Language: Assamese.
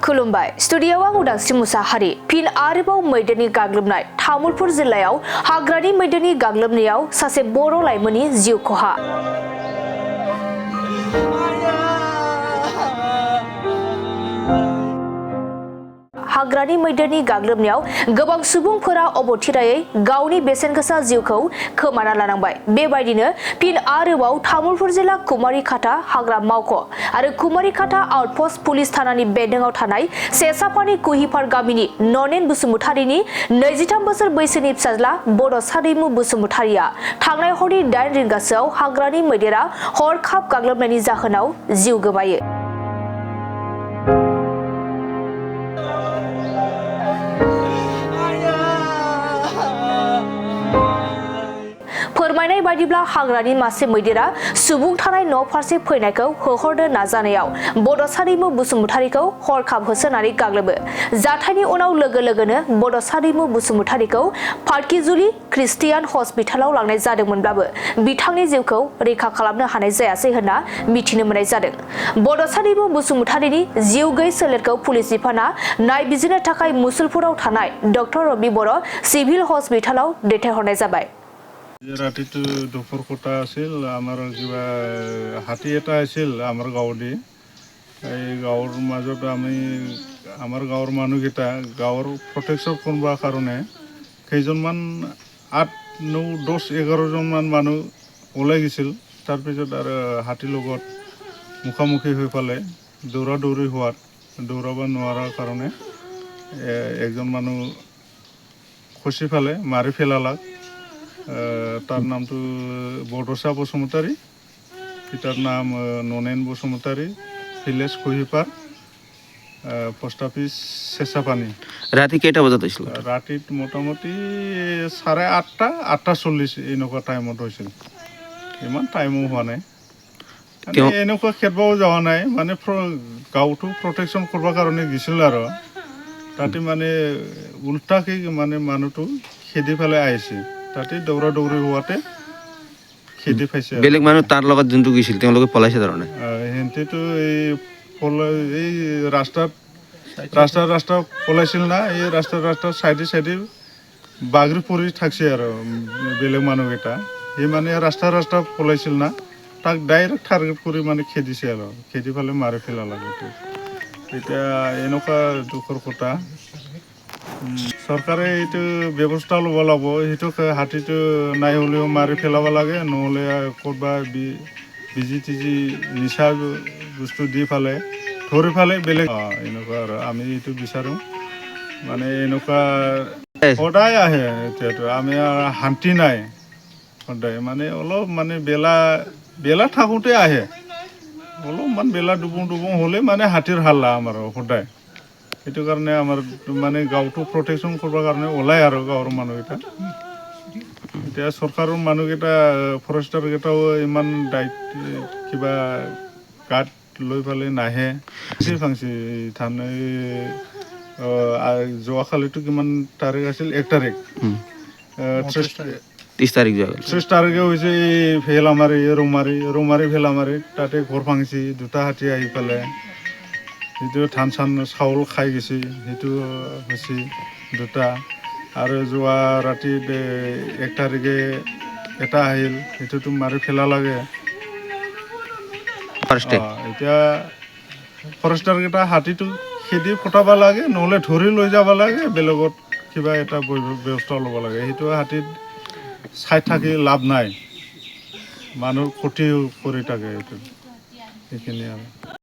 खुलुमबाय स्टुडियोआव आं उदांस्रि मुसाहारि फिन आरोबाव मैदेरनि गाग्लोबनाय तामुलपुर जिल्लायाव हाग्रानि मैदेरनि गाग्लोबनायाव सासे बर' लाइमोननि जिउ खहा हाग्रानि मैदेरनि गाग्लोबनायाव गोबां सुबुंफोरा अबथिरायै गावनि बेसेनगोसा जिउखौ खोमाना लानांबाय। बेबायदिनो फिन आरोबाव तामुलपुर जिल्ला कुमारिखाटा हाग्रा मावख' आरो कुमारिखाटा आउटपोस्ट पुलिस थानानि बेन्दोंआव थानाय सेसापानि कुहिपार गामिनि ननेन बसुमतारीनि 23 बोसोर बैसोनि फिसाज्ला बड' सादैमु बसुमतारीया थांनाय हरनि 8 रिंगासोआव हाग्रानि मैदेरा हरखाब गाग्लोबनायनि जाहोनाव जिउ गोमायो। फोरमायनाय बायदिब्ला हाग्रानि मासे मैदेरा सुबुं थानाय न' फारसे फैनायखौ होहरनो नाजानायाव बड' सादैमु बसुमतारीखौ हरखाब होसोनानै गाग्लोबो। जाथायनि उनाव लोगो लोगोनो बड' सादैमु बसुमतारीखौ फारकिजुलि ख्रिस्टियान हस्पिटालाव लांनाय जादोंमोनब्लाबो बिथांनि जिउखौ रैखा खालामनो हानाय जायासै होनना मिथिनो मोननाय जादों। बड' सादैमु बसुमतारीनि जिउ गैयै सोलेरखौ पुलिस बिफाना नायबिजिरनो थाखाय मुसलपुराव थानाय डक्टर रबि बर' सिभिल हस्पिटालाव दैथायहरनाय जाबाय। ৰাতিটো দুপৰ কটা আছিল আমাৰ কিবা হাতী এটা আছিল আমাৰ গাঁৱতে এই গাঁৱৰ মাজত আমি আমাৰ গাঁৱৰ মানুহকেইটা গাঁৱৰ প্ৰটেকশ্যন কৰিবৰ কাৰণে কেইজনমান 8, 9, 10, 11জনমান মানুহ ওলাই গৈছিল। তাৰপিছত আৰু হাতীৰ লগত মুখামুখি হৈ পালে দৌৰা দৌৰি হোৱাত দৌৰাব নোৱাৰাৰ কাৰণে একজন মানুহ খচি ফালে মাৰি পেলালাক। তাৰ নামটো বডোসা বসুমতাৰী, পিতাৰ নাম Nonen Basumatary, village Kuhipar, post office Sesapani. ৰাতে কেইটা বজাত হয়েছিল? ৰাতিত মোটামুটি 8:30, 8:40 এনেকুৱা টাইমত হৈছিল। ইমান টাইমো হোৱা নাই, এনেকুৱা খেদবাও যোৱা নাই, মানে গাঁৱটো প্ৰটেকশ্যন কৰিবৰ কাৰণে গৈছিল আৰু তাতে মানে উল্টাকে মানে মানুহটো খেদি পেলাই আহিছে। তাতে দৌৰা দৌৰি হোৱাতে খেদি পাইছে। বেলেগ মানুহ তাৰ লগত যোনটো গৈছিল তেওঁলোকে পলাইছে তাৰমানে সিহঁতেতো এই ৰাস্তা পলাইছিল না, এই ৰাস্তা চাইডে বাগৰি পৰি থাকছে আৰু বেলেগ মানুহকেইটা। সি মানে ৰাস্তা পলাইছিল না, তাক ডাইৰেক্ট টাৰ্গেট কৰি মানে খেদিছে আৰু খেদি পেলাই মাৰি পেলালাগ। এতিয়া এনেকুৱা দুখৰ কথা। চৰকাৰে এইটো ব্যৱস্থা ল'ব লাগিব, সেইটো হাতীটো নাই হ'লেও মাৰি পেলাব লাগে, নহ'লে ক'ৰবা বিজি তিজি নিচা বস্তু দি ফালে ধৰি ফালে বেলেগ এনেকুৱা আৰু আমি এইটো বিচাৰোঁ। মানে এনেকুৱা সদায় আহে, এতিয়াতো আমি শান্তি নাই সদায়, মানে অলপ মানে বেলা থাকোঁতে আহে, অলপমান বেলা ডুবুং হ'লে মানে হাতীৰ হাল্লা আমাৰ সদায়। সেইটো কাৰণে আমাৰ মানে গাঁৱটো প্ৰটেকশ্যন কৰিবৰ কাৰণে ওলাই আৰু গাঁৱৰ মানুহকেইটা। এতিয়া চৰকাৰৰ মানুহকেইটা ফৰেষ্টাৰকেইটাও ইমান দায়িত্ব কিবা গাত লৈ পেলাই নাহে। ফাংচি ধান যোৱাকালিতো কিমান তাৰিখ আছিল? 1 তাৰিখ, 30 তাৰিখ 30 তাৰিখে হৈছে এই ভেলামাৰী ৰৌমাৰী ভেলামাৰী, তাতে ঘৰ ভাঙিছে, 2টা হাতী আহি পেলাই সেইটো ধান চাউল খাই গৈছে, সেইটো হৈছে 2টা। আৰু যোৱা ৰাতি 1 তাৰিখে এটা আহিল, সেইটোতো মাৰি পেলালাগে। এতিয়া ফৰেষ্টাৰকেইটা হাতীটো খেদি পঠাব লাগে, নহ'লে ধৰি লৈ যাব লাগে, বেলেগত কিবা এটা ব্যৱস্থা ল'ব লাগে। সেইটো হাতীত চাই থাকি লাভ নাই, মানুহৰ ক্ষতি কৰি থাকে এইটো, সেইখিনি আৰু।